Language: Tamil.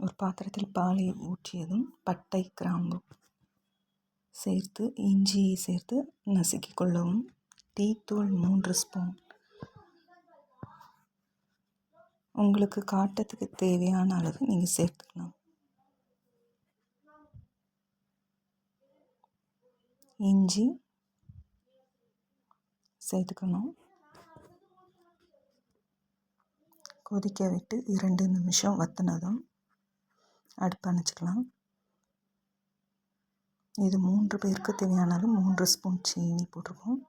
ஒரு பாத்திரத்தில் பாலை ஊற்றியதும் பட்டை, கிராம்பு சேர்த்து இஞ்சியை சேர்த்து நசுக்கி கொள்ளவும். டீத்தூள் 3 ஸ்பூன். உங்களுக்கு காட்டத்துக்கு தேவையான அளவு நீங்கள் சேர்த்துக்கலாம். இஞ்சி சேர்த்துக்கணும். கொதிக்க விட்டு 2 நிமிஷம் வற்றினதும் அடுப்பு அணைச்சிக்கலாம். இது 3 பேருக்கு தேவையான அளவு 3 ஸ்பூன் சீனி போட்டிருக்கோம்.